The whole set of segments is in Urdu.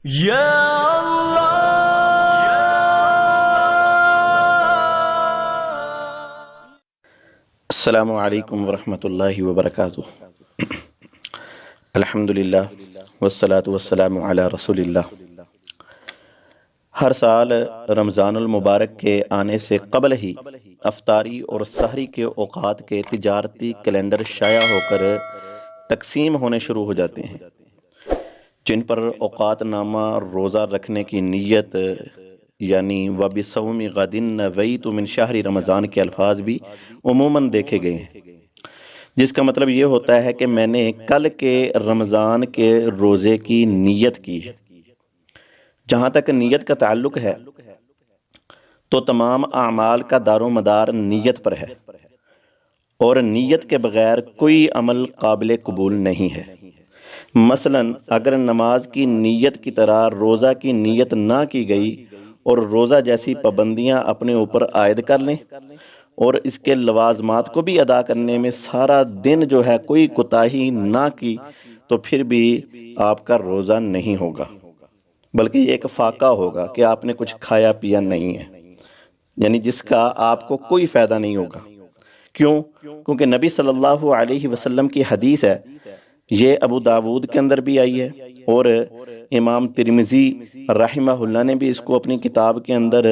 یا اللہ السلام علیکم ورحمۃ اللہ وبرکاتہ۔ الحمدللہ والصلاة والسلام علی رسول اللہ۔ ہر سال رمضان المبارک کے آنے سے قبل ہی افطاری اور سحری کے اوقات کے تجارتی کیلنڈر شائع ہو کر تقسیم ہونے شروع ہو جاتے ہیں، جن پر اوقات نامہ روزہ رکھنے کی نیت یعنی وَبِصَوْمِ غَدٍ نَوَيْتُ مِنْ شَهْرِ رمضان کے الفاظ بھی عموماً دیکھے گئے ہیں، جس کا مطلب یہ ہوتا ہے کہ میں نے کل کے رمضان کے روزے کی نیت کی ہے۔ جہاں تک نیت کا تعلق ہے تو تمام اعمال کا دار و مدار نیت پر ہے، اور نیت کے بغیر کوئی عمل قابل قبول نہیں ہے۔ مثلاً اگر نماز کی نیت کی طرح روزہ کی نیت نہ کی گئی اور روزہ جیسی پابندیاں اپنے اوپر عائد کر لیں اور اس کے لوازمات کو بھی ادا کرنے میں سارا دن جو ہے کوئی کوتاہی نہ کی تو پھر بھی آپ کا روزہ نہیں ہوگا، بلکہ یہ ایک فاقہ ہوگا کہ آپ نے کچھ کھایا پیا نہیں ہے، یعنی جس کا آپ کو کوئی فائدہ نہیں ہوگا۔ کیوں؟ کیونکہ نبی صلی اللہ علیہ وسلم کی حدیث ہے، یہ ابو داود کے اندر بھی آئی ہے اور امام ترمذی رحمہ اللہ نے بھی اس کو اپنی کتاب کے اندر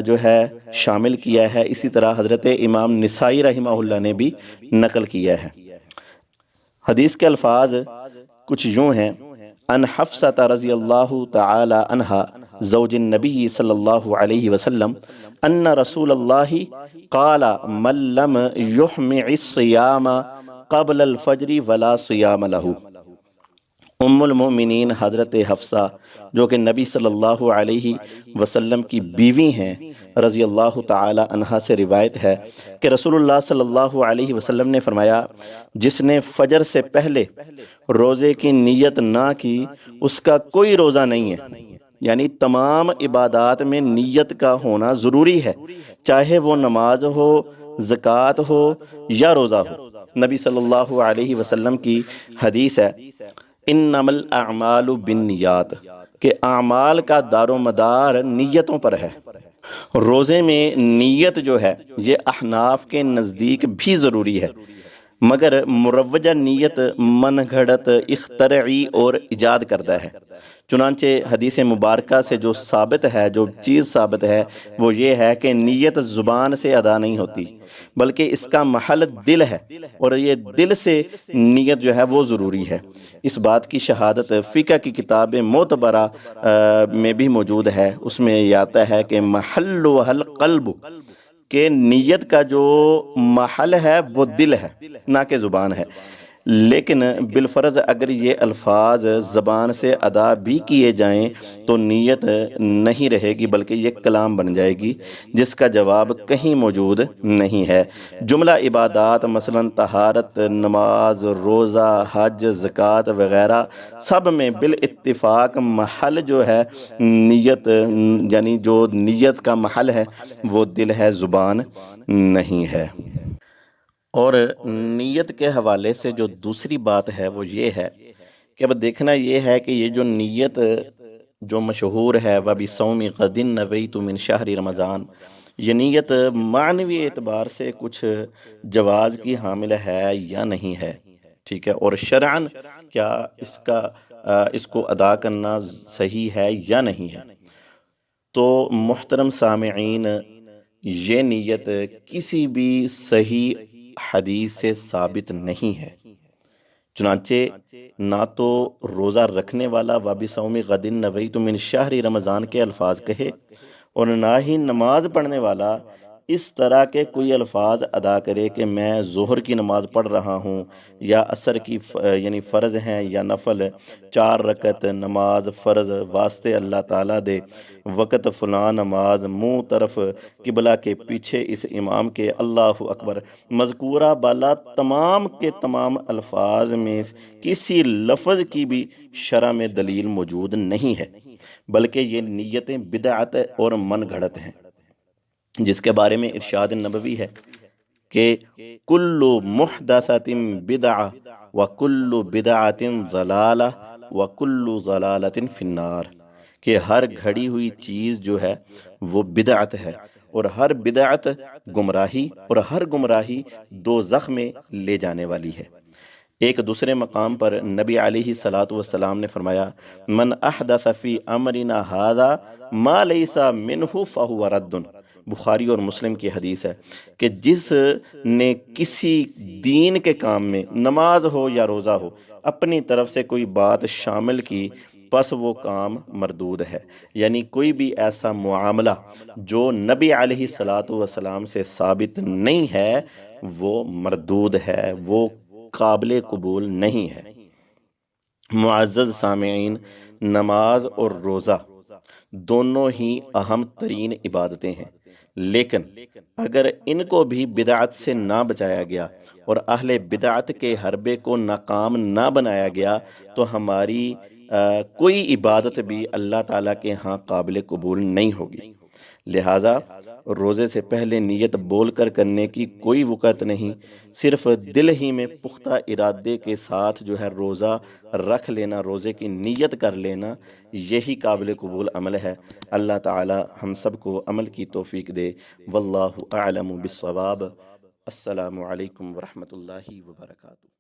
جو ہے شامل کیا ہے، اسی طرح حضرت امام نسائی رحمہ اللہ نے بھی نقل کیا ہے۔ حدیث کے الفاظ کچھ یوں ہیں: ان حفصہ رضی اللہ تعالی عنہا زوج النبی صلی اللہ علیہ وسلم ان رسول اللہ قال من لم یحمع الصیام قبل الفجر ولا صیام لہ۔ ام المؤمنین حضرت حفصہ جو کہ نبی صلی اللہ علیہ وسلم کی بیوی ہیں رضی اللہ تعالی عنہا سے روایت ہے کہ رسول اللہ صلی اللہ علیہ وسلم نے فرمایا، جس نے فجر سے پہلے روزے کی نیت نہ کی اس کا کوئی روزہ نہیں ہے۔ یعنی تمام عبادات میں نیت کا ہونا ضروری ہے، چاہے وہ نماز ہو، زکوٰۃ ہو یا روزہ ہو۔ نبی صلی اللہ علیہ وسلم کی حدیث ہے، انما الاعمال بالنیات، کہ اعمال کا دار و مدار نیتوں پر ہے۔ روزے میں نیت جو ہے یہ احناف کے نزدیک بھی ضروری ہے، مگر مروجہ نیت من گھڑت اخترعی اور ایجاد کرتا ہے۔ چنانچہ حدیث مبارکہ سے جو ثابت ہے، جو چیز ثابت ہے وہ یہ ہے کہ نیت زبان سے ادا نہیں ہوتی، بلکہ اس کا محل دل ہے، اور یہ دل سے نیت جو ہے وہ ضروری ہے۔ اس بات کی شہادت فقہ کی کتاب معتبرہ میں بھی موجود ہے، اس میں یہ آتا ہے کہ محل وحل قلب، کہ نیت کا جو محل ہے وہ دل ہے نہ کہ زبان ہے۔ لیکن بالفرض اگر یہ الفاظ زبان سے ادا بھی کیے جائیں تو نیت نہیں رہے گی، بلکہ یہ کلام بن جائے گی، جس کا جواب کہیں موجود نہیں ہے۔ جملہ عبادات مثلاً طہارت، نماز، روزہ، حج، زکوٰۃ وغیرہ سب میں بالاتفاق محل جو ہے نیت، یعنی جو نیت کا محل ہے وہ دل ہے، زبان نہیں ہے۔ اور نیت کے حوالے سے جو دوسری بات ہے وہ یہ ہے کہ اب دیکھنا یہ ہے کہ یہ جو نیت جو مشہور ہے وَبِصَوْمِ غَدٍ نَوَيْتُ مِنْ شَهْرِ رمضان، یہ نیت معنوی اعتبار سے کچھ جواز کی حامل ہے یا نہیں ہے، ٹھیک ہے، اور شرعاً کیا اس کو ادا کرنا صحیح ہے یا نہیں ہے۔ تو محترم سامعین، یہ نیت کسی بھی صحیح حدیث سے ثابت نہیں ہے، چنانچہ نہ تو روزہ رکھنے والا وَبِصَوْمِ غَدٍ نَوَيْتُ مِنْ شَهْرِ رمضان کے الفاظ کہے، اور نہ ہی نماز پڑھنے والا اس طرح کے کوئی الفاظ ادا کرے کہ میں ظہر کی نماز پڑھ رہا ہوں یا عصر کی یعنی فرض ہیں یا نفل، 4 رکعت نماز فرض واسطے اللہ تعالیٰ دے، وقت فلاں نماز، منہ طرف قبلہ کے پیچھے اس امام کے، اللہ اکبر۔ مذکورہ بالا تمام کے تمام الفاظ میں کسی لفظ کی بھی شرع میں دلیل موجود نہیں ہے، بلکہ یہ نیتیں بدعت اور من گھڑت ہیں، جس کے بارے میں ارشاد نبوی ہے کہ کل محدثۃ بدعہ وکل بدعۃ ضلالہ وکل ضلالۃ فی النار۔ کہ ہر گھڑی ہوئی چیز جو ہے وہ بدعت ہے، اور ہر بدعت گمراہی، اور ہر گمراہی دوزخ میں لے جانے والی ہے۔ ایک دوسرے مقام پر نبی علیہ الصلاۃ والسلام نے فرمایا من احدث فی امرنا ھذا ما لیس منہ فہو رد۔ بخاری اور مسلم کی حدیث ہے کہ جس نے کسی دین کے کام میں، نماز ہو یا روزہ ہو، اپنی طرف سے کوئی بات شامل کی، پس وہ کام مردود ہے۔ یعنی کوئی بھی ایسا معاملہ جو نبی علیہ الصلاۃ والسلام سے ثابت نہیں ہے وہ مردود ہے، وہ قابل قبول نہیں ہے۔ معزز سامعین، نماز اور روزہ دونوں ہی اہم ترین عبادتیں ہیں، لیکن اگر ان کو بھی بدعت سے نہ بچایا گیا اور اہل بدعت کے حربے کو ناکام نہ بنایا گیا تو ہماری کوئی عبادت بھی اللہ تعالیٰ کے ہاں قابل قبول نہیں ہوگی۔ لہٰذا روزے سے پہلے نیت بول کر کرنے کی کوئی وقت نہیں، صرف دل ہی میں پختہ ارادے کے ساتھ جو ہے روزہ رکھ لینا، روزے کی نیت کر لینا، یہی قابل قبول عمل ہے۔ اللہ تعالی ہم سب کو عمل کی توفیق دے۔ واللہ اعلم بالصواب۔ السلام علیکم ورحمۃ اللہ وبرکاتہ۔